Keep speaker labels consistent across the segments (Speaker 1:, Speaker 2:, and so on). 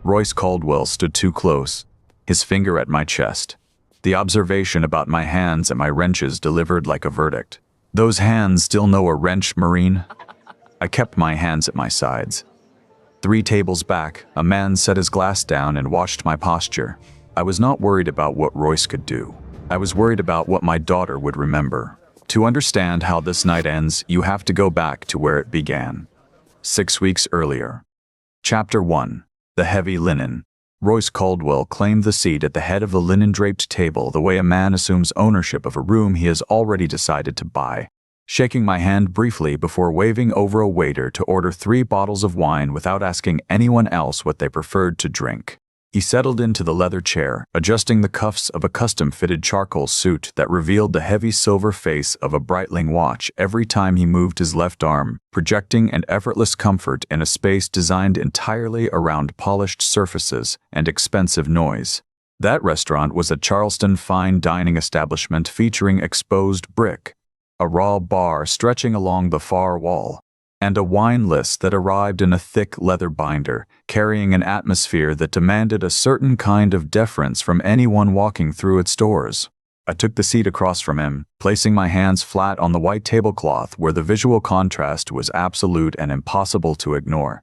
Speaker 1: Royce Caldwell stood too close, his finger at my chest. The observation about my hands and my wrenches delivered like a verdict. Those hands still know a wrench, Marine? I kept my hands at my sides. 3 tables back, a man set his glass down and watched my posture. I was not worried about what Royce could do. I was worried about what my daughter would remember. To understand how this night ends, you have to go back to where it began. 6 weeks earlier. Chapter 1. The Heavy Linen. Royce Caldwell claimed the seat at the head of the linen-draped table the way a man assumes ownership of a room he has already decided to buy, shaking my hand briefly before waving over a waiter to order 3 bottles of wine without asking anyone else what they preferred to drink. He settled into the leather chair, adjusting the cuffs of a custom-fitted charcoal suit that revealed the heavy silver face of a Breitling watch every time he moved his left arm, projecting an effortless comfort in a space designed entirely around polished surfaces and expensive noise. That restaurant was a Charleston fine dining establishment featuring exposed brick, a raw bar stretching along the far wall, and a wine list that arrived in a thick leather binder, carrying an atmosphere that demanded a certain kind of deference from anyone walking through its doors. I took the seat across from him, placing my hands flat on the white tablecloth where the visual contrast was absolute and impossible to ignore.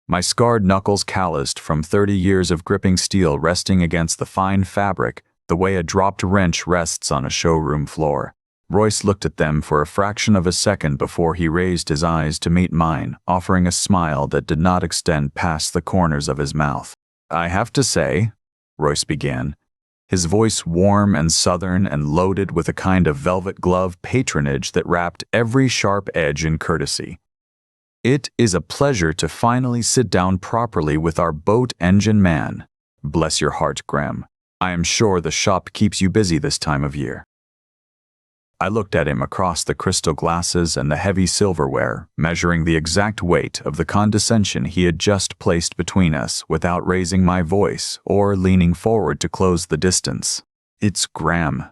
Speaker 1: My scarred knuckles calloused from 30 years of gripping steel resting against the fine fabric the way a dropped wrench rests on a showroom floor. Royce looked at them for a fraction of a second before he raised his eyes to meet mine, offering a smile that did not extend past the corners of his mouth. "I have to say," Royce began, his voice warm and southern and loaded with a kind of velvet glove patronage that wrapped every sharp edge in courtesy, "it is a pleasure to finally sit down properly with our boat engine man. Bless your heart, Graham. I am sure the shop keeps you busy this time of year." I looked at him across the crystal glasses and the heavy silverware, measuring the exact weight of the condescension he had just placed between us without raising my voice or leaning forward to close the distance. "It's Graham,"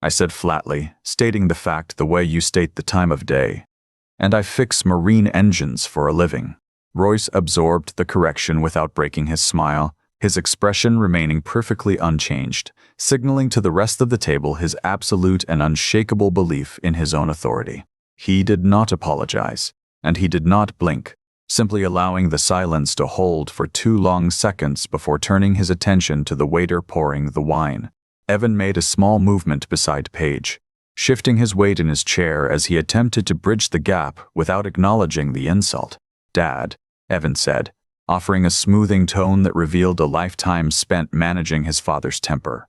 Speaker 1: I said flatly, stating the fact the way you state the time of day. "And I fix marine engines for a living." Royce absorbed the correction without breaking his smile, his expression remaining perfectly unchanged, signaling to the rest of the table his absolute and unshakable belief in his own authority. He did not apologize, and he did not blink, simply allowing the silence to hold for 2 long seconds before turning his attention to the waiter pouring the wine. Evan made a small movement beside Paige, shifting his weight in his chair as he attempted to bridge the gap without acknowledging the insult. "Dad," Evan said, offering a smoothing tone that revealed a lifetime spent managing his father's temper.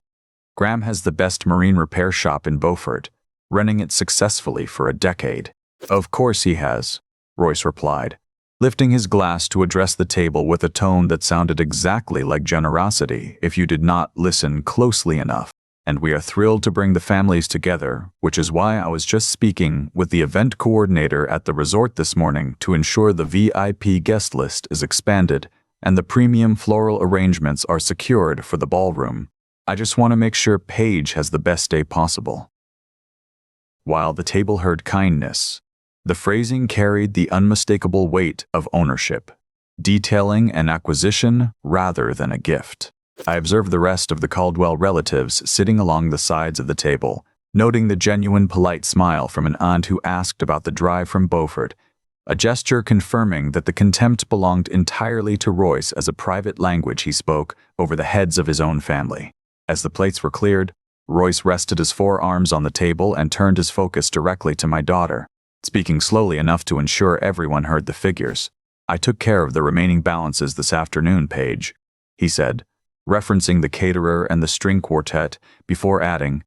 Speaker 1: "Graham has the best marine repair shop in Beaufort, running it successfully for a decade." "Of course he has," Royce replied, lifting his glass to address the table with a tone that sounded exactly like generosity if you did not listen closely enough. "And we are thrilled to bring the families together, which is why I was just speaking with the event coordinator at the resort this morning to ensure the VIP guest list is expanded and the premium floral arrangements are secured for the ballroom. I just want to make sure Paige has the best day possible." While the table heard kindness, the phrasing carried the unmistakable weight of ownership, detailing an acquisition rather than a gift. I observed the rest of the Caldwell relatives sitting along the sides of the table, noting the genuine polite smile from an aunt who asked about the drive from Beaufort, a gesture confirming that the contempt belonged entirely to Royce as a private language he spoke over the heads of his own family. As the plates were cleared, Royce rested his forearms on the table and turned his focus directly to my daughter, speaking slowly enough to ensure everyone heard the figures. "I took care of the remaining balances this afternoon, Paige," he said, referencing the caterer and the string quartet, before adding,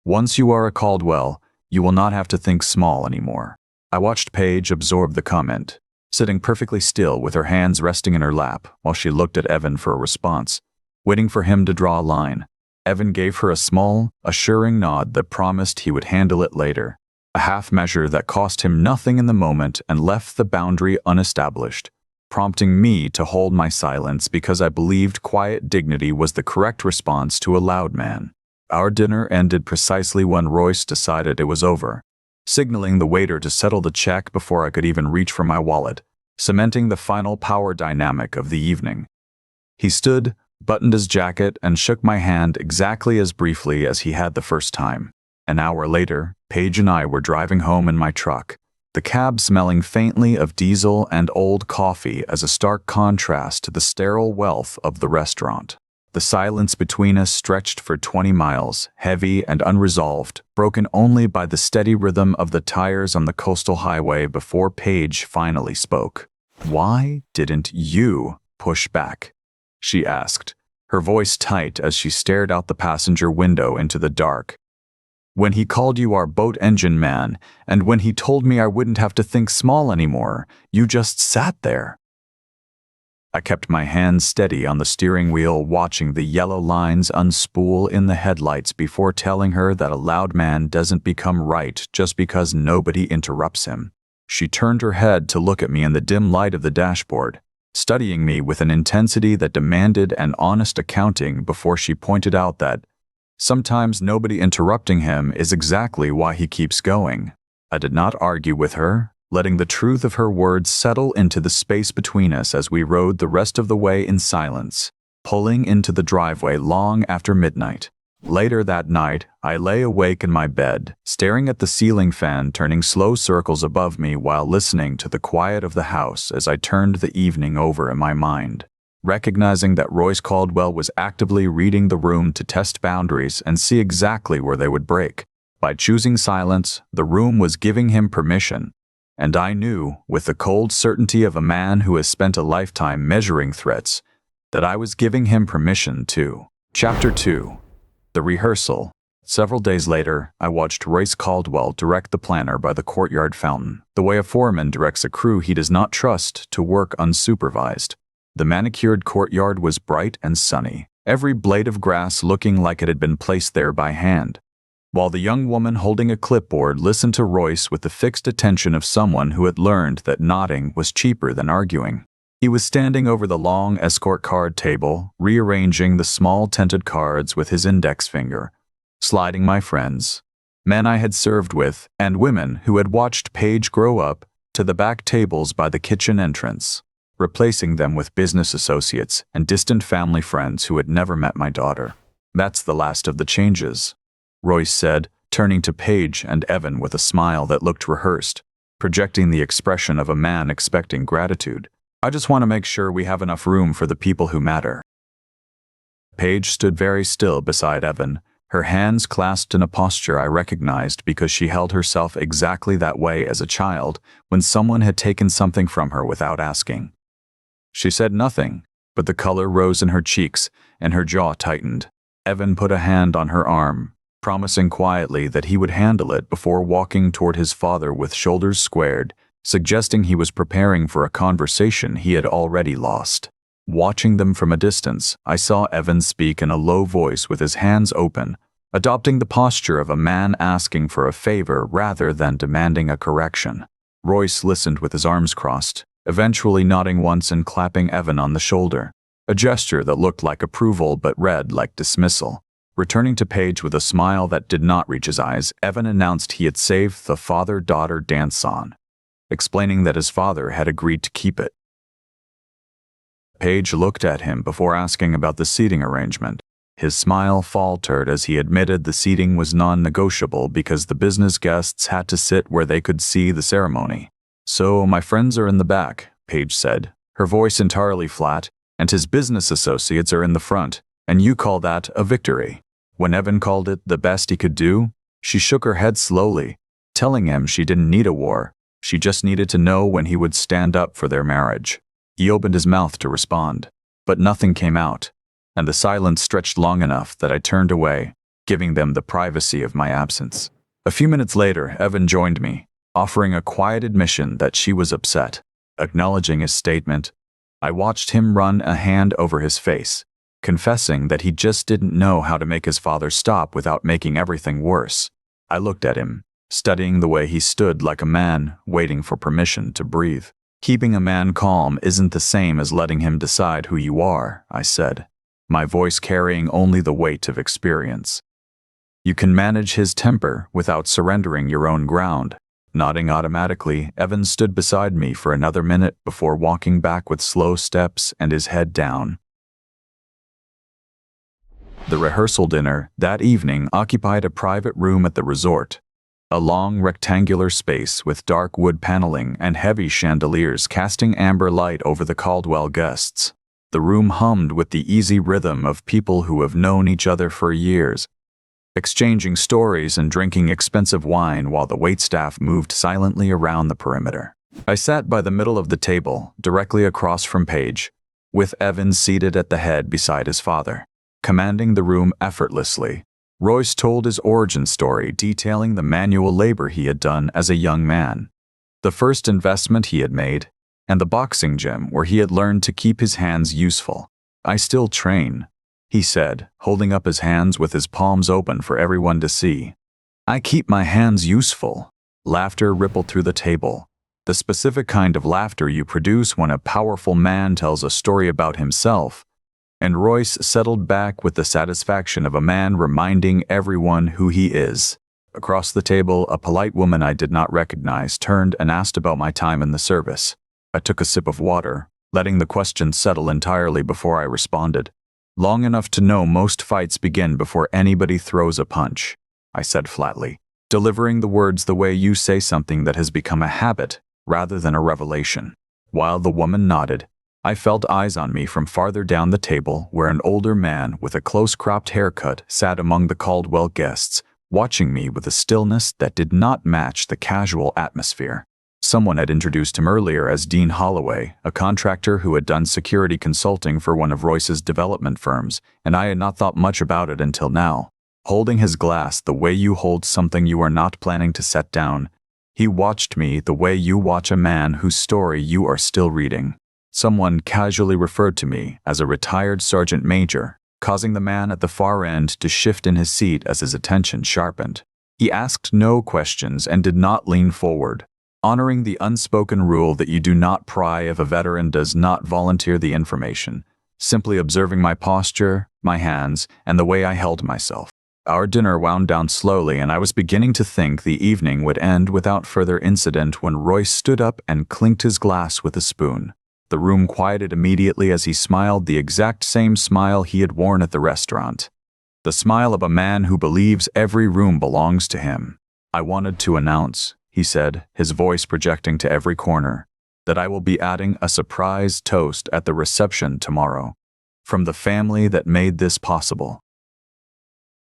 Speaker 1: "Once you are a Caldwell, you will not have to think small anymore." I watched Paige absorb the comment, sitting perfectly still with her hands resting in her lap while she looked at Evan for a response, waiting for him to draw a line. Evan gave her a small, assuring nod that promised he would handle it later, a half measure that cost him nothing in the moment and left the boundary unestablished, prompting me to hold my silence because I believed quiet dignity was the correct response to a loud man. Our dinner ended precisely when Royce decided it was over, signaling the waiter to settle the check before I could even reach for my wallet, cementing the final power dynamic of the evening. He stood, buttoned his jacket, and shook my hand exactly as briefly as he had the first time. An hour later, Paige and I were driving home in my truck, the cab smelling faintly of diesel and old coffee as a stark contrast to the sterile wealth of the restaurant. The silence between us stretched for 20 miles, heavy and unresolved, broken only by the steady rhythm of the tires on the coastal highway before Paige finally spoke. "Why didn't you push back?" she asked, her voice tight as she stared out the passenger window into the dark. "When he called you our boat engine man, and when he told me I wouldn't have to think small anymore, you just sat there." I kept my hand steady on the steering wheel, watching the yellow lines unspool in the headlights before telling her that a loud man doesn't become right just because nobody interrupts him. She turned her head to look at me in the dim light of the dashboard, studying me with an intensity that demanded an honest accounting before she pointed out that sometimes nobody interrupting him is exactly why he keeps going. I did not argue with her, letting the truth of her words settle into the space between us as we rode the rest of the way in silence, pulling into the driveway long after midnight. Later that night, I lay awake in my bed, staring at the ceiling fan turning slow circles above me while listening to the quiet of the house as I turned the evening over in my mind, recognizing that Royce Caldwell was actively reading the room to test boundaries and see exactly where they would break. By choosing silence, the room was giving him permission. And I knew, with the cold certainty of a man who has spent a lifetime measuring threats, that I was giving him permission too. Chapter 2. The Rehearsal. Several days later, I watched Royce Caldwell direct the planner by the courtyard fountain, the way a foreman directs a crew he does not trust to work unsupervised. The manicured courtyard was bright and sunny, every blade of grass looking like it had been placed there by hand, while the young woman holding a clipboard listened to Royce with the fixed attention of someone who had learned that nodding was cheaper than arguing. He was standing over the long escort card table, rearranging the small tinted cards with his index finger, sliding my friends, men I had served with, and women who had watched Paige grow up, to the back tables by the kitchen entrance, replacing them with business associates and distant family friends who had never met my daughter. "That's the last of the changes," Royce said, turning to Paige and Evan with a smile that looked rehearsed, projecting the expression of a man expecting gratitude. "I just want to make sure we have enough room for the people who matter." Paige stood very still beside Evan, her hands clasped in a posture I recognized because she held herself exactly that way as a child when someone had taken something from her without asking. She said nothing, but the color rose in her cheeks and her jaw tightened. Evan put a hand on her arm, promising quietly that he would handle it before walking toward his father with shoulders squared, suggesting he was preparing for a conversation he had already lost. Watching them from a distance, I saw Evan speak in a low voice with his hands open, adopting the posture of a man asking for a favor rather than demanding a correction. Royce listened with his arms crossed, eventually nodding once and clapping Evan on the shoulder, a gesture that looked like approval but read like dismissal. Returning to Paige with a smile that did not reach his eyes, Evan announced he had saved the father-daughter dance-on, explaining that his father had agreed to keep it. Paige looked at him before asking about the seating arrangement. His smile faltered as he admitted the seating was non-negotiable because the business guests had to sit where they could see the ceremony. "So my friends are in the back," Paige said, her voice entirely flat, "and his business associates are in the front, and you call that a victory." When Evan called it the best he could do, she shook her head slowly, telling him she didn't need a war. She just needed to know when he would stand up for their marriage. He opened his mouth to respond, but nothing came out, and the silence stretched long enough that I turned away, giving them the privacy of my absence. A few minutes later, Evan joined me, offering a quiet admission that she was upset. Acknowledging his statement, I watched him run a hand over his face, confessing that he just didn't know how to make his father stop without making everything worse. I looked at him, studying the way he stood like a man waiting for permission to breathe. "Keeping a man calm isn't the same as letting him decide who you are," I said, my voice carrying only the weight of experience. "You can manage his temper without surrendering your own ground." Nodding automatically, Evan stood beside me for another minute before walking back with slow steps and his head down. The rehearsal dinner that evening occupied a private room at the resort, a long rectangular space with dark wood paneling and heavy chandeliers casting amber light over the Caldwell guests. The room hummed with the easy rhythm of people who have known each other for years, exchanging stories and drinking expensive wine while the waitstaff moved silently around the perimeter. I sat by the middle of the table, directly across from Paige, with Evan seated at the head beside his father. Commanding the room effortlessly, Royce told his origin story detailing the manual labor he had done as a young man, the first investment he had made, and the boxing gym where he had learned to keep his hands useful. "I still train," he said, holding up his hands with his palms open for everyone to see. "I keep my hands useful." Laughter rippled through the table, the specific kind of laughter you produce when a powerful man tells a story about himself, and Royce settled back with the satisfaction of a man reminding everyone who he is. Across the table, a polite woman I did not recognize turned and asked about my time in the service. I took a sip of water, letting the question settle entirely before I responded. "Long enough to know most fights begin before anybody throws a punch," I said flatly, delivering the words the way you say something that has become a habit rather than a revelation. While the woman nodded, I felt eyes on me from farther down the table where an older man with a close-cropped haircut sat among the Caldwell guests, watching me with a stillness that did not match the casual atmosphere. Someone had introduced him earlier as Dean Holloway, a contractor who had done security consulting for one of Royce's development firms, and I had not thought much about it until now. Holding his glass the way you hold something you are not planning to set down, he watched me the way you watch a man whose story you are still reading. Someone casually referred to me as a retired sergeant major, causing the man at the far end to shift in his seat as his attention sharpened. He asked no questions and did not lean forward, honoring the unspoken rule that you do not pry if a veteran does not volunteer the information, simply observing my posture, my hands, and the way I held myself. Our dinner wound down slowly, and I was beginning to think the evening would end without further incident when Royce stood up and clinked his glass with a spoon. The room quieted immediately as he smiled the exact same smile he had worn at the restaurant. The smile of a man who believes every room belongs to him. "I wanted to announce," he said, his voice projecting to every corner, "that I will be adding a surprise toast at the reception tomorrow. From the family that made this possible."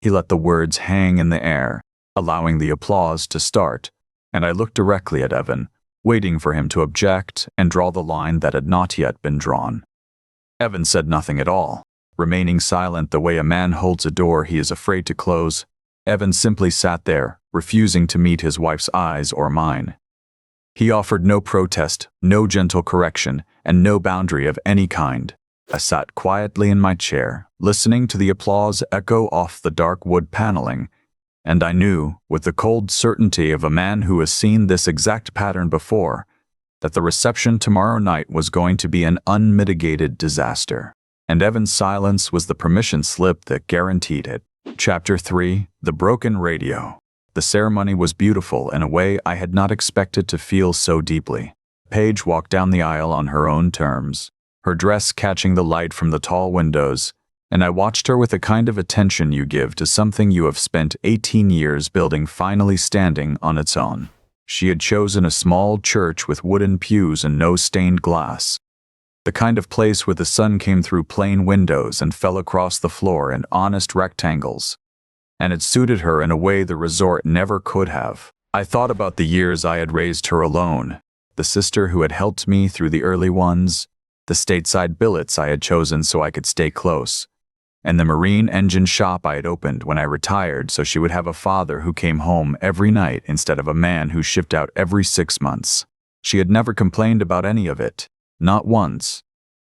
Speaker 1: He let the words hang in the air, allowing the applause to start, and I looked directly at Evan, waiting for him to object and draw the line that had not yet been drawn. Evan said nothing at all, remaining silent the way a man holds a door he is afraid to close. Evan simply sat there, refusing to meet his wife's eyes or mine. He offered no protest, no gentle correction, and no boundary of any kind. I sat quietly in my chair, listening to the applause echo off the dark wood paneling, and I knew, with the cold certainty of a man who has seen this exact pattern before, that the reception tomorrow night was going to be an unmitigated disaster. And Evan's silence was the permission slip that guaranteed it. Chapter 3: The Broken Radio. The ceremony was beautiful in a way I had not expected to feel so deeply. Paige walked down the aisle on her own terms, her dress catching the light from the tall windows, and I watched her with the kind of attention you give to something you have spent 18 years building finally standing on its own. She had chosen a small church with wooden pews and no stained glass, the kind of place where the sun came through plain windows and fell across the floor in honest rectangles, and it suited her in a way the resort never could have. I thought about the years I had raised her alone, the sister who had helped me through the early ones, the stateside billets I had chosen so I could stay close, and the marine engine shop I had opened when I retired so she would have a father who came home every night instead of a man who shipped out every 6 months. She had never complained about any of it, not once.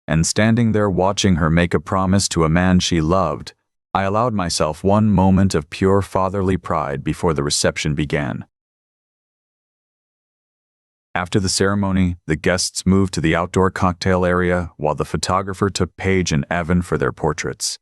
Speaker 1: And standing there watching her make a promise to a man she loved, I allowed myself one moment of pure fatherly pride before the reception began. After the ceremony, the guests moved to the outdoor cocktail area while the photographer took Paige and Evan for their portraits.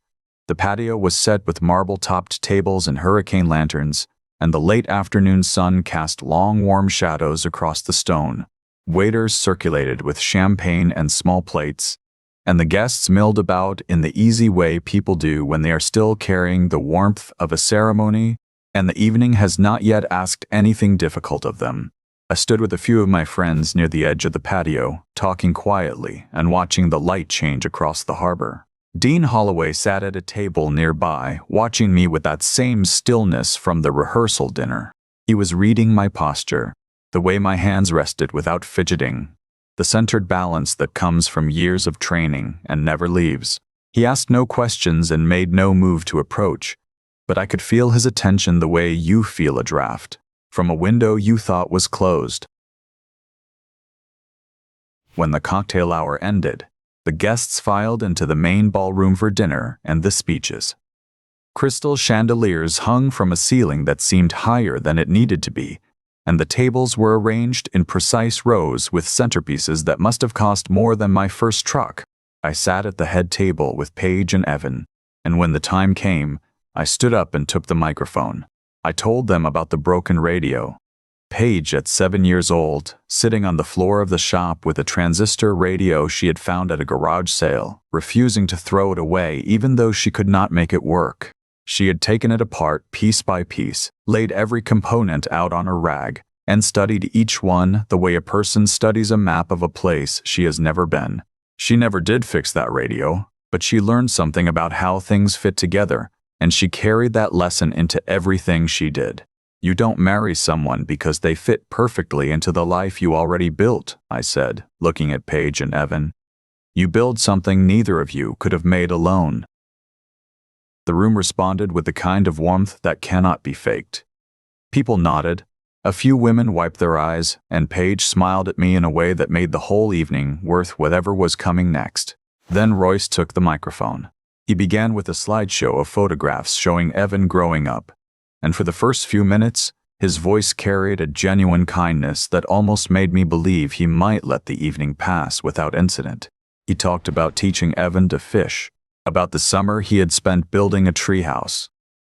Speaker 1: The patio was set with marble-topped tables and hurricane lanterns, and the late afternoon sun cast long warm shadows across the stone. Waiters circulated with champagne and small plates, and the guests milled about in the easy way people do when they are still carrying the warmth of a ceremony, and the evening has not yet asked anything difficult of them. I stood with a few of my friends near the edge of the patio, talking quietly and watching the light change across the harbor. Dean Holloway sat at a table nearby, watching me with that same stillness from the rehearsal dinner. He was reading my posture, the way my hands rested without fidgeting, the centered balance that comes from years of training and never leaves. He asked no questions and made no move to approach, but I could feel his attention the way you feel a draft from a window you thought was closed. When the cocktail hour ended, the guests filed into the main ballroom for dinner and the speeches. Crystal chandeliers hung from a ceiling that seemed higher than it needed to be, and the tables were arranged in precise rows with centerpieces that must have cost more than my first truck. I sat at the head table with Paige and Evan, and when the time came, I stood up and took the microphone. I told them about the broken radio. Paige, at 7 years old, sitting on the floor of the shop with a transistor radio she had found at a garage sale, refusing to throw it away even though she could not make it work. She had taken it apart piece by piece, laid every component out on a rag, and studied each one the way a person studies a map of a place she has never been. She never did fix that radio, but she learned something about how things fit together, and she carried that lesson into everything she did. You don't marry someone because they fit perfectly into the life you already built, I said, looking at Paige and Evan. You build something neither of you could have made alone. The room responded with the kind of warmth that cannot be faked. People nodded, a few women wiped their eyes, and Paige smiled at me in a way that made the whole evening worth whatever was coming next. Then Royce took the microphone. He began with a slideshow of photographs showing Evan growing up, and for the first few minutes, his voice carried a genuine kindness that almost made me believe he might let the evening pass without incident. He talked about teaching Evan to fish, about the summer he had spent building a treehouse,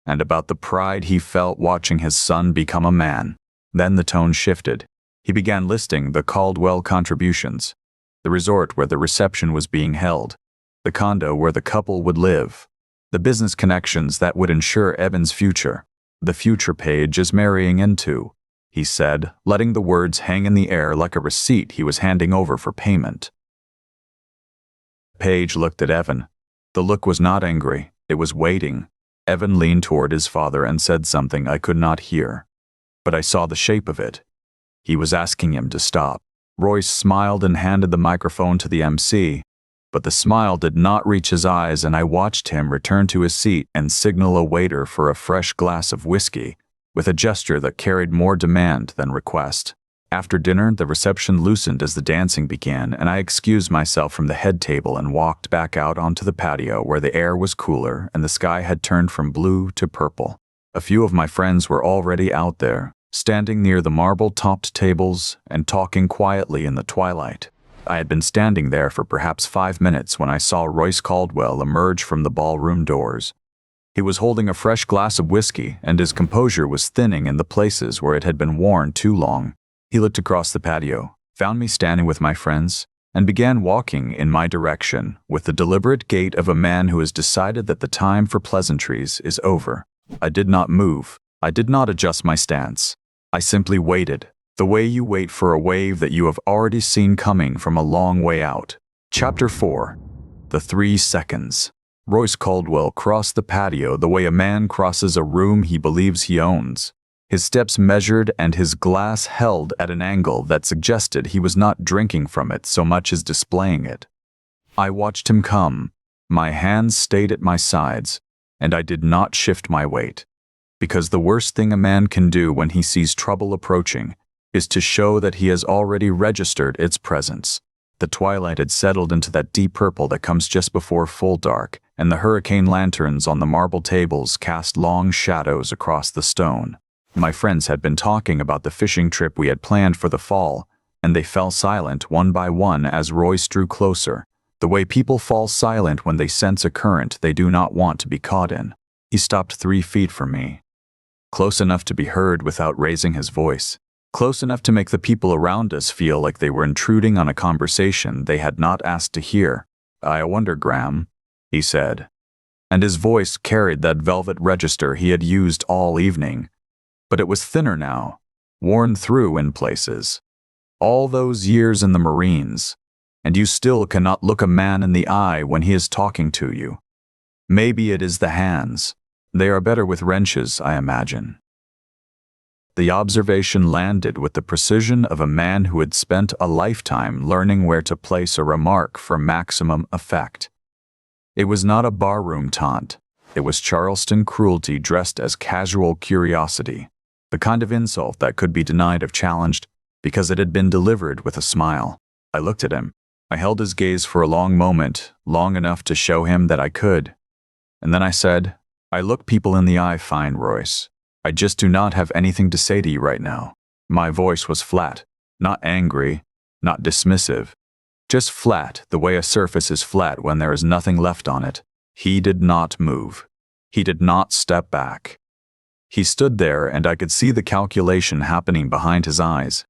Speaker 1: and about the pride he felt watching his son become a man. Then the tone shifted. He began listing the Caldwell contributions, the resort where the reception was being held, the condo where the couple would live, the business connections that would ensure Evan's future. The future Paige is marrying into, he said, letting the words hang in the air like a receipt he was handing over for payment. Paige looked at Evan. The look was not angry, it was waiting. Evan leaned toward his father and said something I could not hear, but I saw the shape of it. He was asking him to stop. Royce smiled and handed the microphone to the MC, but the smile did not reach his eyes, and I watched him return to his seat and signal a waiter for a fresh glass of whiskey, with a gesture that carried more demand than request. After dinner, the reception loosened as the dancing began, and I excused myself from the head table and walked back out onto the patio where the air was cooler and the sky had turned from blue to purple. A few of my friends were already out there, standing near the marble-topped tables and talking quietly in the twilight. I had been standing there for perhaps 5 minutes when I saw Royce Caldwell emerge from the ballroom doors. He was holding a fresh glass of whiskey, and his composure was thinning in the places where it had been worn too long. He looked across the patio, found me standing with my friends, and began walking in my direction with the deliberate gait of a man who has decided that the time for pleasantries is over. I did not move. I did not adjust my stance. I simply waited, the way you wait for a wave that you have already seen coming from a long way out. Chapter 4. The 3 Seconds. Royce Caldwell crossed the patio the way a man crosses a room he believes he owns. His steps measured and his glass held at an angle that suggested he was not drinking from it so much as displaying it. I watched him come. My hands stayed at my sides, and I did not shift my weight. Because the worst thing a man can do when he sees trouble approaching is to show that he has already registered its presence. The twilight had settled into that deep purple that comes just before full dark, and the hurricane lanterns on the marble tables cast long shadows across the stone. My friends had been talking about the fishing trip we had planned for the fall, and they fell silent one by one as Royce drew closer, the way people fall silent when they sense a current they do not want to be caught in. He stopped 3 feet from me, close enough to be heard without raising his voice, close enough to make the people around us feel like they were intruding on a conversation they had not asked to hear. I wonder, Graham, he said, and his voice carried that velvet register he had used all evening, but it was thinner now, worn through in places. All those years in the Marines, and you still cannot look a man in the eye when he is talking to you. Maybe it is the hands. They are better with wrenches, I imagine. The observation landed with the precision of a man who had spent a lifetime learning where to place a remark for maximum effect. It was not a barroom taunt. It was Charleston cruelty dressed as casual curiosity, the kind of insult that could be denied if challenged because it had been delivered with a smile. I looked at him. I held his gaze for a long moment, long enough to show him that I could. And then I said, I look people in the eye fine, Royce. I just do not have anything to say to you right now. My voice was flat, not angry, not dismissive, just flat the way a surface is flat when there is nothing left on it. He did not move. He did not step back. He stood there and I could see the calculation happening behind his eyes,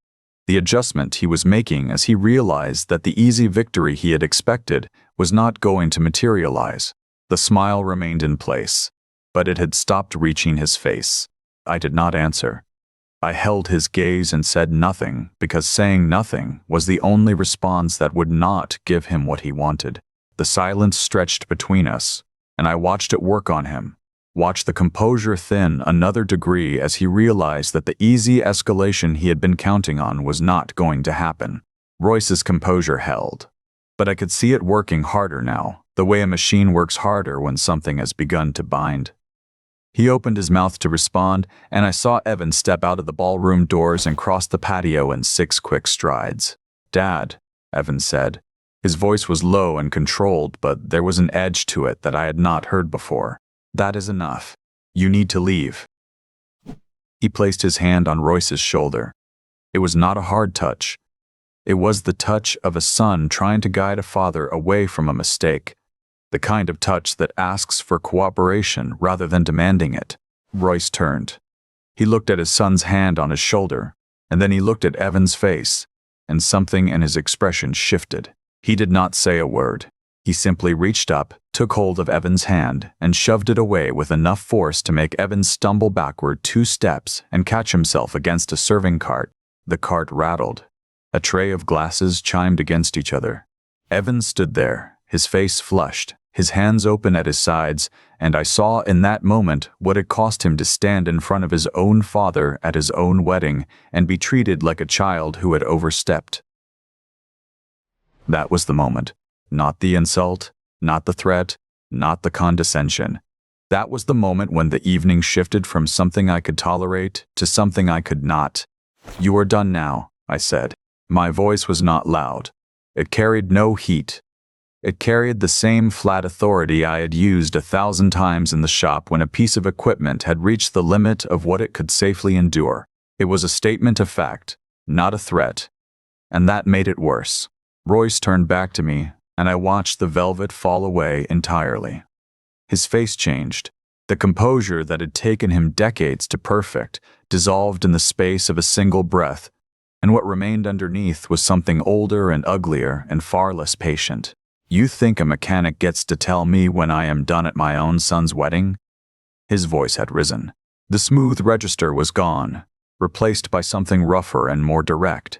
Speaker 1: the adjustment he was making as he realized that the easy victory he had expected was not going to materialize. The smile remained in place, but it had stopped reaching his face. I did not answer. I held his gaze and said nothing because saying nothing was the only response that would not give him what he wanted. The silence stretched between us, and I watched it work on him, watched the composure thin another degree as he realized that the easy escalation he had been counting on was not going to happen. Royce's composure held, but I could see it working harder now, the way a machine works harder when something has begun to bind. He opened his mouth to respond, and I saw Evan step out of the ballroom doors and cross the patio in 6 quick strides. Dad, Evan said. His voice was low and controlled, but there was an edge to it that I had not heard before. That is enough. You need to leave. He placed his hand on Royce's shoulder. It was not a hard touch. It was the touch of a son trying to guide a father away from a mistake. The kind of touch that asks for cooperation rather than demanding it. Royce turned. He looked at his son's hand on his shoulder, and then he looked at Evan's face, and something in his expression shifted. He did not say a word. He simply reached up, took hold of Evan's hand, and shoved it away with enough force to make Evan stumble backward 2 steps and catch himself against a serving cart. The cart rattled. A tray of glasses chimed against each other. Evan stood there, his face flushed, his hands open at his sides, and I saw in that moment what it cost him to stand in front of his own father at his own wedding and be treated like a child who had overstepped. That was the moment. Not the insult, not the threat, not the condescension. That was the moment when the evening shifted from something I could tolerate to something I could not. You are done now, I said. My voice was not loud. It carried no heat. It carried the same flat authority I had used 1,000 times in the shop when a piece of equipment had reached the limit of what it could safely endure. It was a statement of fact, not a threat. And that made it worse. Royce turned back to me, and I watched the velvet fall away entirely. His face changed. The composure that had taken him decades to perfect dissolved in the space of a single breath, and what remained underneath was something older and uglier and far less patient. You think a mechanic gets to tell me when I am done at my own son's wedding? His voice had risen. The smooth register was gone, replaced by something rougher and more direct.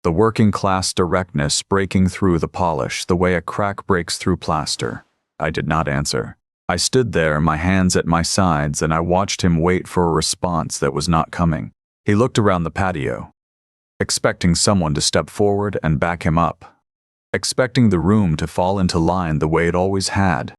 Speaker 1: The working-class directness breaking through the polish the way a crack breaks through plaster. I did not answer. I stood there, my hands at my sides, and I watched him wait for a response that was not coming. He looked around the patio, expecting someone to step forward and back him up, expecting the room to fall into line the way it always had.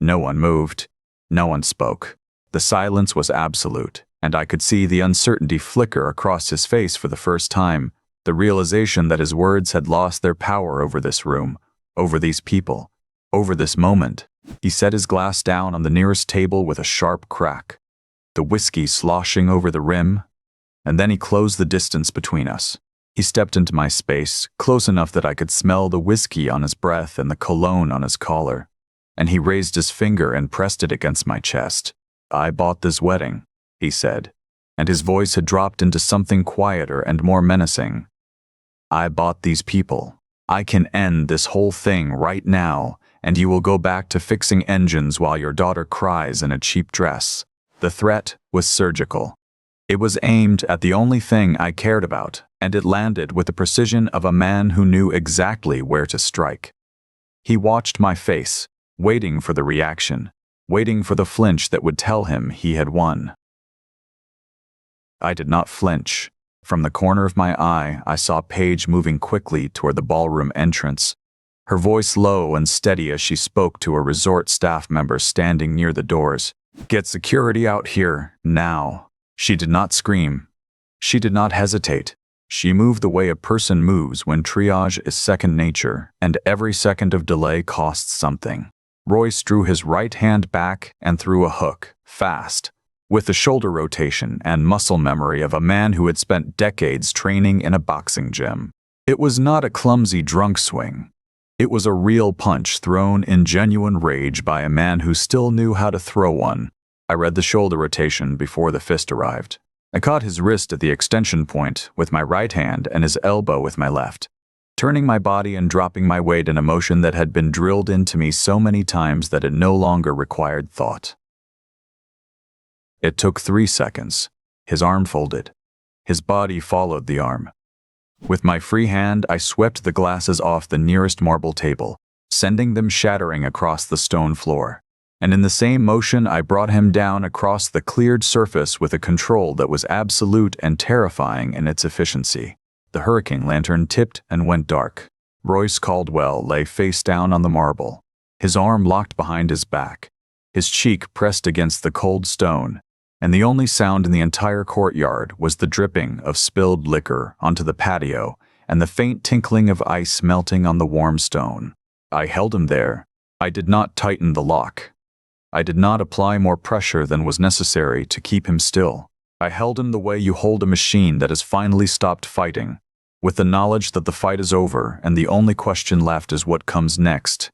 Speaker 1: No one moved. No one spoke. The silence was absolute, and I could see the uncertainty flicker across his face for the first time, the realization that his words had lost their power over this room, over these people, over this moment. He set his glass down on the nearest table with a sharp crack, the whiskey sloshing over the rim, and then he closed the distance between us. He stepped into my space, close enough that I could smell the whiskey on his breath and the cologne on his collar, and he raised his finger and pressed it against my chest. I bought this wedding, he said, and his voice had dropped into something quieter and more menacing. I bought these people. I can end this whole thing right now, and you will go back to fixing engines while your daughter cries in a cheap dress. The threat was surgical. It was aimed at the only thing I cared about, and it landed with the precision of a man who knew exactly where to strike. He watched my face, waiting for the reaction, waiting for the flinch that would tell him he had won. I did not flinch. From the corner of my eye, I saw Paige moving quickly toward the ballroom entrance, her voice low and steady as she spoke to a resort staff member standing near the doors. "Get security out here, now." She did not scream. She did not hesitate. She moved the way a person moves when triage is second nature, and every second of delay costs something. Royce drew his right hand back and threw a hook, fast, with the shoulder rotation and muscle memory of a man who had spent decades training in a boxing gym. It was not a clumsy drunk swing. It was a real punch thrown in genuine rage by a man who still knew how to throw one. I read the shoulder rotation before the fist arrived. I caught his wrist at the extension point with my right hand and his elbow with my left, turning my body and dropping my weight in a motion that had been drilled into me so many times that it no longer required thought. It took 3 seconds. His arm folded. His body followed the arm. With my free hand, I swept the glasses off the nearest marble table, sending them shattering across the stone floor. And in the same motion, I brought him down across the cleared surface with a control that was absolute and terrifying in its efficiency. The hurricane lantern tipped and went dark. Royce Caldwell lay face down on the marble, his arm locked behind his back, his cheek pressed against the cold stone, and the only sound in the entire courtyard was the dripping of spilled liquor onto the patio and the faint tinkling of ice melting on the warm stone. I held him there. I did not tighten the lock. I did not apply more pressure than was necessary to keep him still. I held him the way you hold a machine that has finally stopped fighting, with the knowledge that the fight is over and the only question left is what comes next.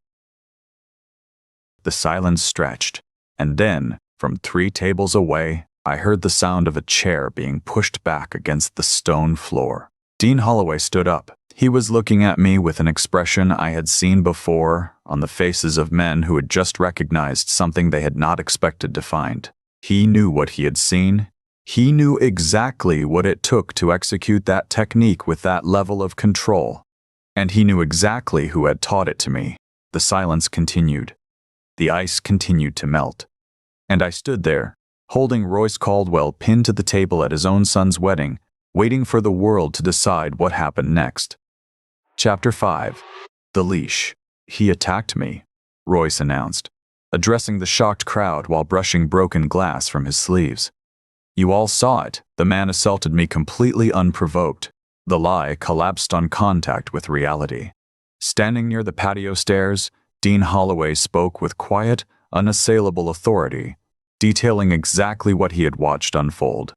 Speaker 1: The silence stretched, and then, from 3 tables away, I heard the sound of a chair being pushed back against the stone floor. Dean Holloway stood up. He was looking at me with an expression I had seen before on the faces of men who had just recognized something they had not expected to find. He knew what he had seen. He knew exactly what it took to execute that technique with that level of control. And he knew exactly who had taught it to me. The silence continued. The ice continued to melt. And I stood there, holding Royce Caldwell pinned to the table at his own son's wedding, waiting for the world to decide what happened next. Chapter 5. The Leash. "He attacked me," Royce announced, addressing the shocked crowd while brushing broken glass from his sleeves. "You all saw it. The man assaulted me completely unprovoked." The lie collapsed on contact with reality. Standing near the patio stairs, Dean Holloway spoke with quiet, unassailable authority, detailing exactly what he had watched unfold.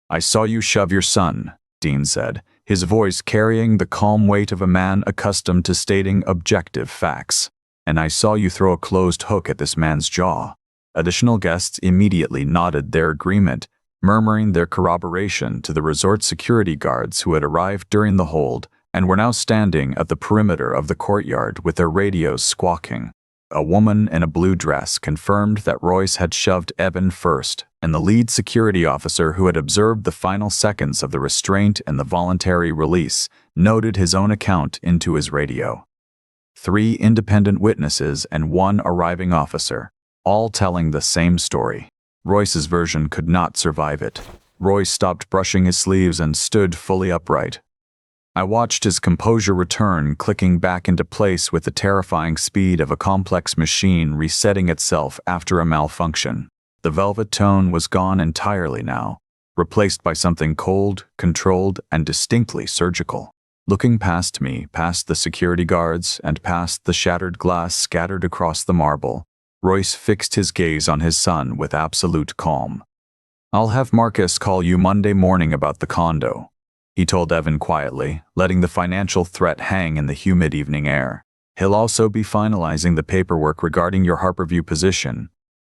Speaker 1: "I saw you shove your son," Dean said, his voice carrying the calm weight of a man accustomed to stating objective facts. "And I saw you throw a closed hook at this man's jaw." Additional guests immediately nodded their agreement, murmuring their corroboration to the resort security guards who had arrived during the hold and were now standing at the perimeter of the courtyard with their radios squawking. A woman in a blue dress confirmed that Royce had shoved Evan first, and the lead security officer who had observed the final seconds of the restraint and the voluntary release noted his own account into his radio. 3 independent witnesses and 1 arriving officer, all telling the same story. Royce's version could not survive it. Royce stopped brushing his sleeves and stood fully upright. I watched his composure return, clicking back into place with the terrifying speed of a complex machine resetting itself after a malfunction. The velvet tone was gone entirely now, replaced by something cold, controlled, and distinctly surgical. Looking past me, past the security guards, and past the shattered glass scattered across the marble, Royce fixed his gaze on his son with absolute calm. "I'll have Marcus call you Monday morning about the condo," he told Evan quietly, letting the financial threat hang in the humid evening air. "He'll also be finalizing the paperwork regarding your Harborview position.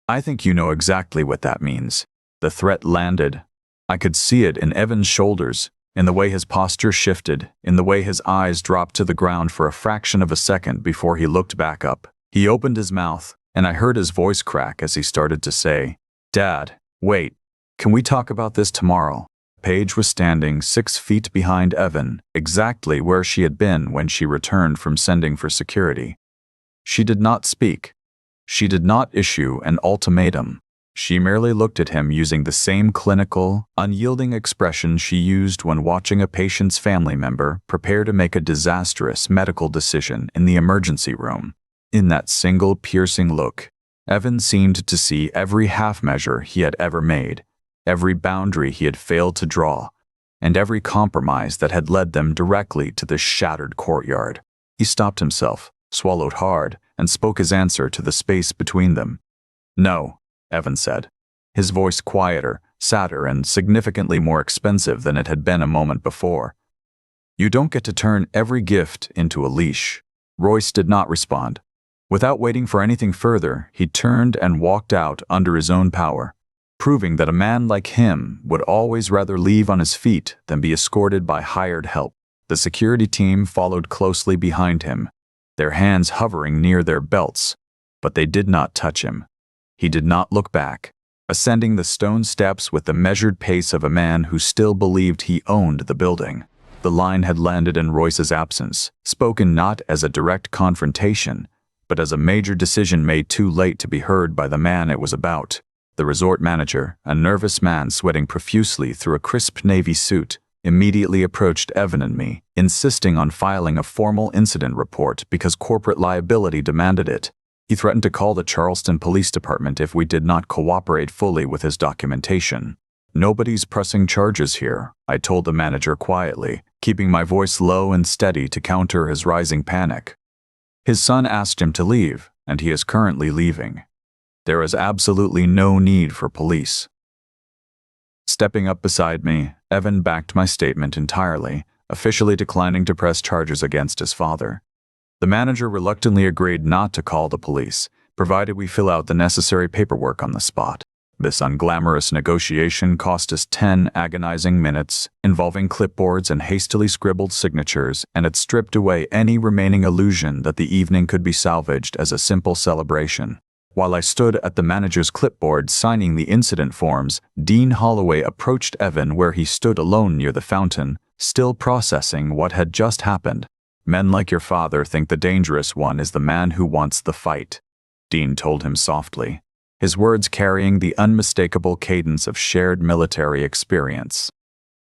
Speaker 1: I think you know exactly what that means." The threat landed. I could see it in Evan's shoulders, in the way his posture shifted, in the way his eyes dropped to the ground for a fraction of a second before he looked back up. He opened his mouth, and I heard his voice crack as he started to say, "Dad, wait, can we talk about this tomorrow?" Paige was standing 6 feet behind Evan, exactly where she had been when she returned from sending for security. She did not speak. She did not issue an ultimatum. She merely looked at him using the same clinical, unyielding expression she used when watching a patient's family member prepare to make a disastrous medical decision in the emergency room. In that single piercing look, Evan seemed to see every half-measure he had ever made, every boundary he had failed to draw, and every compromise that had led them directly to the shattered courtyard. He stopped himself, swallowed hard, and spoke his answer to the space between them. "No," Evan said, his voice quieter, sadder, and significantly more expensive than it had been a moment before. "You don't get to turn every gift into a leash." Royce did not respond. Without waiting for anything further, he turned and walked out under his own power, proving that a man like him would always rather leave on his feet than be escorted by hired help. The security team followed closely behind him, their hands hovering near their belts, but they did not touch him. He did not look back, ascending the stone steps with the measured pace of a man who still believed he owned the building. The line had landed in Royce's absence, spoken not as a direct confrontation, but as a major decision made too late to be heard by the man it was about. The resort manager, a nervous man sweating profusely through a crisp navy suit, immediately approached Evan and me, insisting on filing a formal incident report because corporate liability demanded it. He threatened to call the Charleston Police Department if we did not cooperate fully with his documentation. "Nobody's pressing charges here," I told the manager quietly, keeping my voice low and steady to counter his rising panic. "His son asked him to leave, and he is currently leaving. There is absolutely no need for police." Stepping up beside me, Evan backed my statement entirely, officially declining to press charges against his father. The manager reluctantly agreed not to call the police, provided we fill out the necessary paperwork on the spot. This unglamorous negotiation cost us 10 agonizing minutes, involving clipboards and hastily scribbled signatures, and it stripped away any remaining illusion that the evening could be salvaged as a simple celebration. While I stood at the manager's clipboard signing the incident forms, Dean Holloway approached Evan where he stood alone near the fountain, still processing what had just happened. "Men like your father think the dangerous one is the man who wants the fight," Dean told him softly, his words carrying the unmistakable cadence of shared military experience.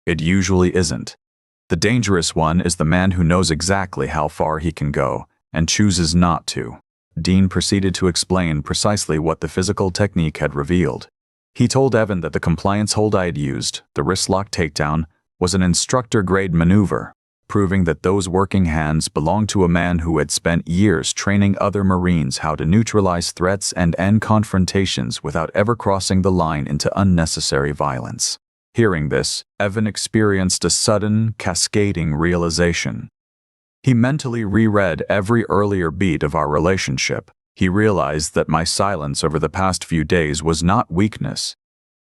Speaker 1: "It usually isn't. The dangerous one is the man who knows exactly how far he can go and chooses not to." Dean proceeded to explain precisely what the physical technique had revealed. He told Evan that the compliance hold I had used, the wrist-lock takedown, was an instructor-grade maneuver, proving that those working hands belonged to a man who had spent years training other Marines how to neutralize threats and end confrontations without ever crossing the line into unnecessary violence. Hearing this, Evan experienced a sudden, cascading realization. He mentally reread every earlier beat of our relationship. He realized that my silence over the past few days was not weakness.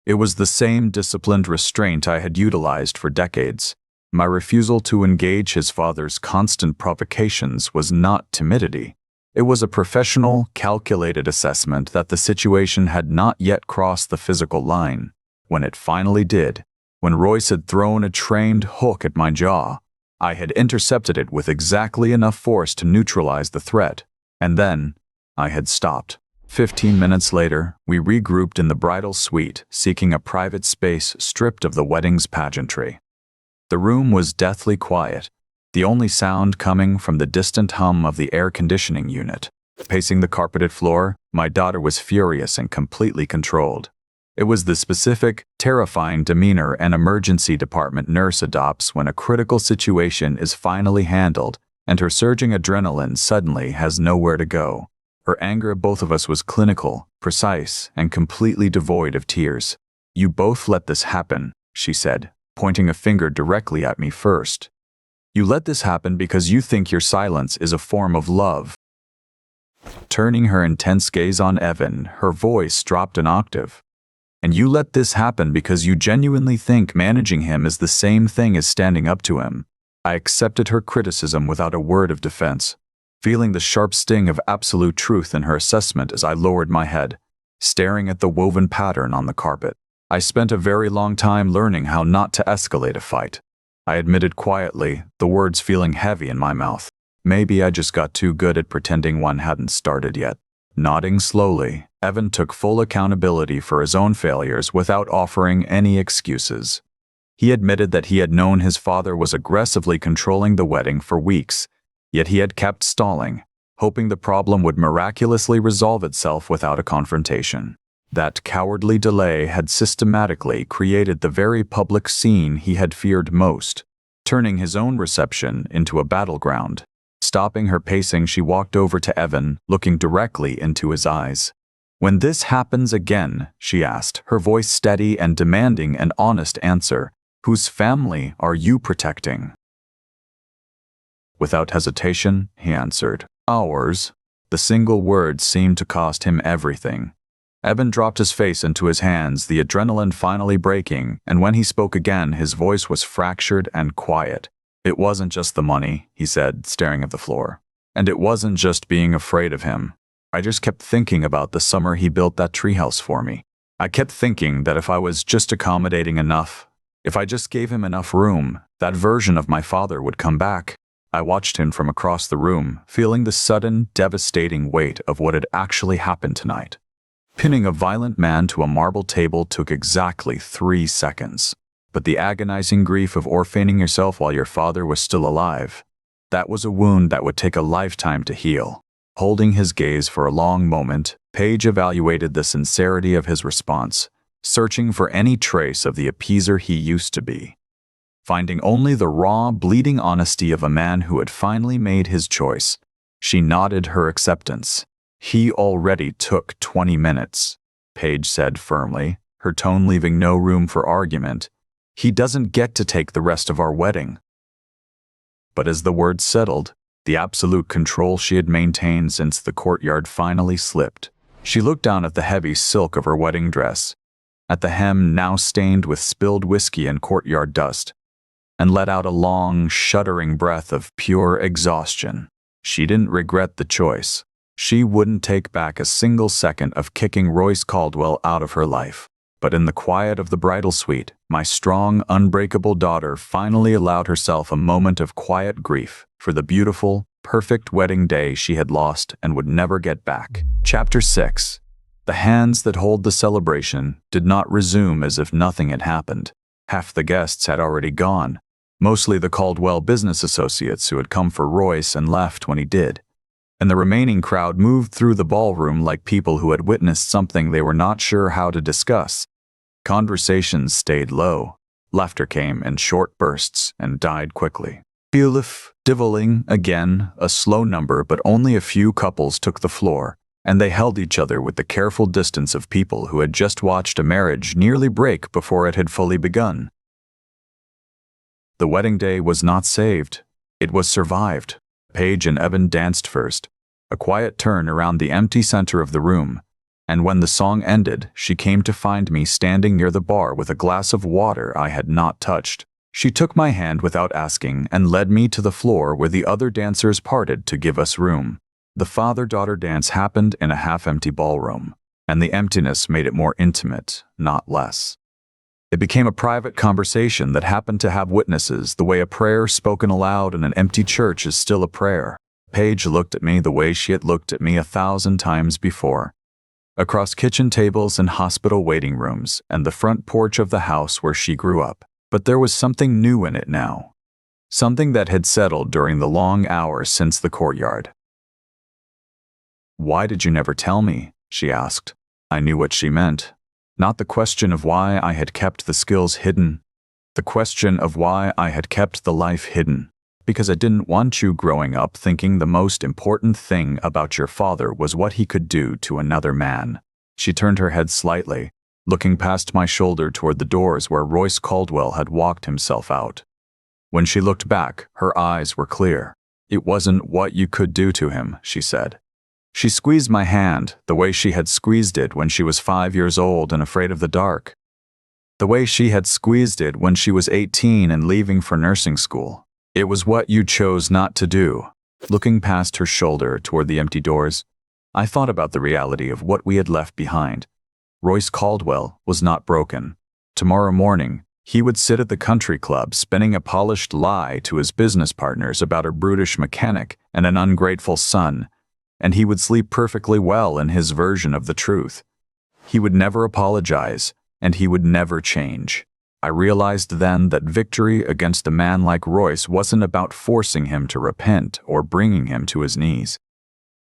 Speaker 1: It was the same disciplined restraint I had utilized for decades. My refusal to engage his father's constant provocations was not timidity. It was a professional, calculated assessment that the situation had not yet crossed the physical line. When it finally did, when Royce had thrown a trained hook at my jaw, I had intercepted it with exactly enough force to neutralize the threat, and then I had stopped. 15 minutes later, we regrouped in the bridal suite, seeking a private space stripped of the wedding's pageantry. The room was deathly quiet, the only sound coming from the distant hum of the air conditioning unit. Pacing the carpeted floor, my daughter was furious and completely controlled. It was the specific, terrifying demeanor an emergency department nurse adopts when a critical situation is finally handled and her surging adrenaline suddenly has nowhere to go. Her anger at both of us was clinical, precise, and completely devoid of tears. "You both let this happen," she said, pointing a finger directly at me first. "You let this happen because you think your silence is a form of love." Turning her intense gaze on Evan, her voice dropped an octave. And you let this happen because you genuinely think managing him is the same thing as standing up to him. I accepted her criticism without a word of defense, feeling the sharp sting of absolute truth in her assessment as I lowered my head, staring at the woven pattern on the carpet. I spent a very long time learning how not to escalate a fight. I admitted quietly, the words feeling heavy in my mouth. Maybe I just got too good at pretending one hadn't started yet. Nodding slowly, Evan took full accountability for his own failures without offering any excuses. He admitted that he had known his father was aggressively controlling the wedding for weeks, yet he had kept stalling, hoping the problem would miraculously resolve itself without a confrontation. That cowardly delay had systematically created the very public scene he had feared most, turning his own reception into a battleground. Stopping her pacing, she walked over to Evan, looking directly into his eyes. "When this happens again," she asked, her voice steady and demanding an honest answer, "whose family are you protecting?" Without hesitation, he answered, "Ours." The single word seemed to cost him everything. Evan dropped his face into his hands, the adrenaline finally breaking, and when he spoke again, his voice was fractured and quiet. "It wasn't just the money," he said, staring at the floor. "And it wasn't just being afraid of him. I just kept thinking about the summer he built that treehouse for me. I kept thinking that if I was just accommodating enough, if I just gave him enough room, that version of my father would come back." I watched him from across the room, feeling the sudden, devastating weight of what had actually happened tonight. Pinning a violent man to a marble table took exactly 3 seconds. But the agonizing grief of orphaning yourself while your father was still alive, that was a wound that would take a lifetime to heal. Holding his gaze for a long moment, Paige evaluated the sincerity of his response, searching for any trace of the appeaser he used to be. Finding only the raw, bleeding honesty of a man who had finally made his choice, she nodded her acceptance. "He already took 20 minutes, Paige said firmly, her tone leaving no room for argument. "He doesn't get to take the rest of our wedding." But as the words settled, the absolute control she had maintained since the courtyard finally slipped. She looked down at the heavy silk of her wedding dress, at the hem now stained with spilled whiskey and courtyard dust, and let out a long, shuddering breath of pure exhaustion. She didn't regret the choice. She wouldn't take back a single second of kicking Royce Caldwell out of her life. But in the quiet of the bridal suite, my strong, unbreakable daughter finally allowed herself a moment of quiet grief for the beautiful, perfect wedding day she had lost and would never get back. Chapter 6. The hands that hold the celebration did not resume as if nothing had happened. Half the guests had already gone, mostly the Caldwell business associates who had come for Royce and left when he did. And the remaining crowd moved through the ballroom like people who had witnessed something they were not sure how to discuss. Conversations stayed low. Laughter came in short bursts and died quickly. Beelif, divaling, again, a slow number, but only a few couples took the floor, and they held each other with the careful distance of people who had just watched a marriage nearly break before it had fully begun. The wedding day was not saved. It was survived. Paige and Evan danced first, a quiet turn around the empty center of the room, and when the song ended, she came to find me standing near the bar with a glass of water I had not touched. She took my hand without asking and led me to the floor where the other dancers parted to give us room. The father-daughter dance happened in a half-empty ballroom, and the emptiness made it more intimate, not less. It became a private conversation that happened to have witnesses, the way a prayer spoken aloud in an empty church is still a prayer. Paige looked at me the way she had looked at me 1,000 times before. Across kitchen tables and hospital waiting rooms and the front porch of the house where she grew up. But there was something new in it now. Something that had settled during the long hours since the courtyard. "Why did you never tell me?" she asked. I knew what she meant. Not the question of why I had kept the skills hidden. The question of why I had kept the life hidden. Because I didn't want you growing up thinking the most important thing about your father was what he could do to another man. She turned her head slightly, looking past my shoulder toward the doors where Royce Caldwell had walked himself out. When she looked back, her eyes were clear. "It wasn't what you could do to him," she said. She squeezed my hand the way she had squeezed it when she was 5 years old and afraid of the dark. The way she had squeezed it when she was 18 and leaving for nursing school. It was what you chose not to do. Looking past her shoulder toward the empty doors, I thought about the reality of what we had left behind. Royce Caldwell was not broken. Tomorrow morning, he would sit at the country club spinning a polished lie to his business partners about a brutish mechanic and an ungrateful son, and he would sleep perfectly well in his version of the truth. He would never apologize, and he would never change. I realized then that victory against a man like Royce wasn't about forcing him to repent or bringing him to his knees.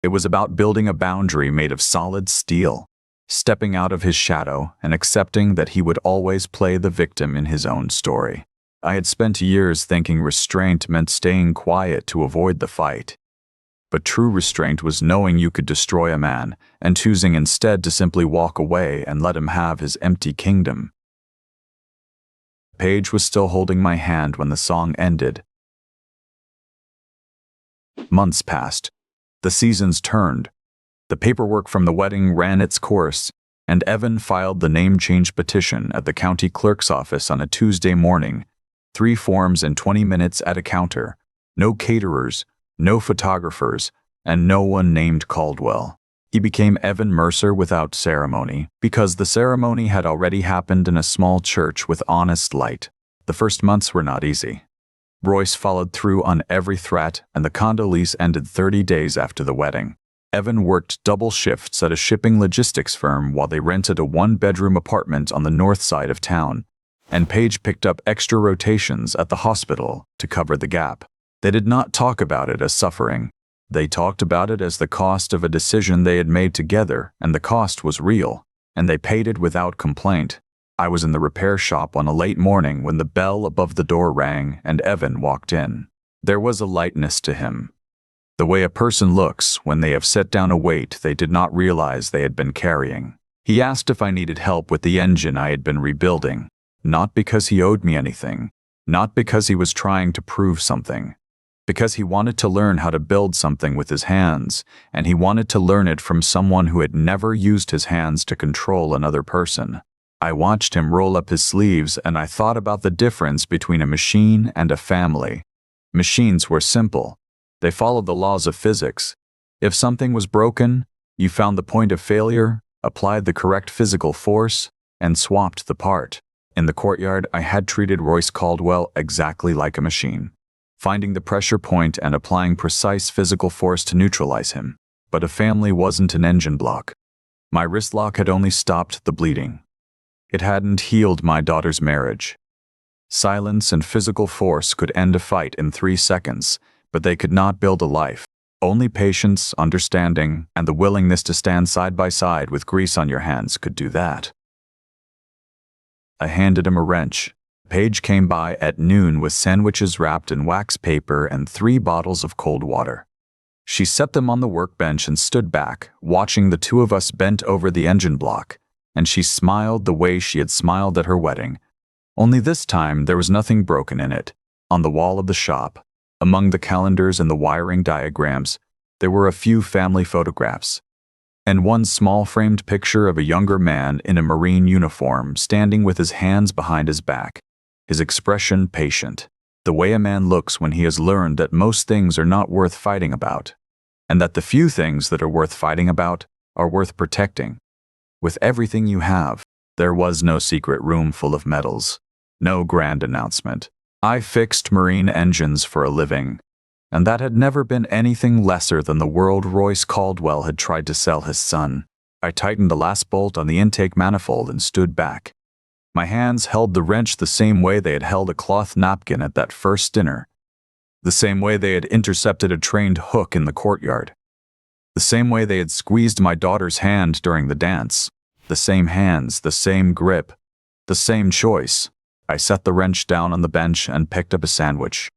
Speaker 1: It was about building a boundary made of solid steel, stepping out of his shadow and accepting that he would always play the victim in his own story. I had spent years thinking restraint meant staying quiet to avoid the fight. But true restraint was knowing you could destroy a man and choosing instead to simply walk away and let him have his empty kingdom. Paige was still holding my hand when the song ended. Months passed. The seasons turned. The paperwork from the wedding ran its course, and Evan filed the name change petition at the county clerk's office on a Tuesday morning. 3 forms in 20 minutes at a counter. No caterers, no photographers, and no one named Caldwell. He became Evan Mercer without ceremony, because the ceremony had already happened in a small church with honest light. The first months were not easy. Royce followed through on every threat, and the condo lease ended 30 days after the wedding. Evan worked double shifts at a shipping logistics firm while they rented a 1-bedroom apartment on the north side of town, and Paige picked up extra rotations at the hospital to cover the gap. They did not talk about it as suffering. They talked about it as the cost of a decision they had made together, and the cost was real, and they paid it without complaint. I was in the repair shop on a late morning when the bell above the door rang and Evan walked in. There was a lightness to him. The way a person looks when they have set down a weight they did not realize they had been carrying. He asked if I needed help with the engine I had been rebuilding, not because he owed me anything, not because he was trying to prove something, because he wanted to learn how to build something with his hands, and he wanted to learn it from someone who had never used his hands to control another person. I watched him roll up his sleeves and I thought about the difference between a machine and a family. Machines were simple. They followed the laws of physics. If something was broken, you found the point of failure, applied the correct physical force, and swapped the part. In the courtyard, I had treated Royce Caldwell exactly like a machine, finding the pressure point and applying precise physical force to neutralize him. But a family wasn't an engine block. My wrist lock had only stopped the bleeding. It hadn't healed my daughter's marriage. Silence and physical force could end a fight in 3 seconds, but they could not build a life. Only patience, understanding, and the willingness to stand side by side with grease on your hands could do that. I handed him a wrench. Paige came by at noon with sandwiches wrapped in wax paper and 3 bottles of cold water. She set them on the workbench and stood back, watching the 2 of us bent over the engine block, and she smiled the way she had smiled at her wedding. Only this time there was nothing broken in it. On the wall of the shop, among the calendars and the wiring diagrams, there were a few family photographs, and one small framed picture of a younger man in a Marine uniform standing with his hands behind his back, his expression patient, the way a man looks when he has learned that most things are not worth fighting about, and that the few things that are worth fighting about are worth protecting. With everything you have, there was no secret room full of medals, no grand announcement. I fixed marine engines for a living, and that had never been anything lesser than the world Royce Caldwell had tried to sell his son. I tightened the last bolt on the intake manifold and stood back. My hands held the wrench the same way they had held a cloth napkin at that first dinner, the same way they had intercepted a trained hook in the courtyard, the same way they had squeezed my daughter's hand during the dance. The same hands, the same grip, the same choice. I set the wrench down on the bench and picked up a sandwich.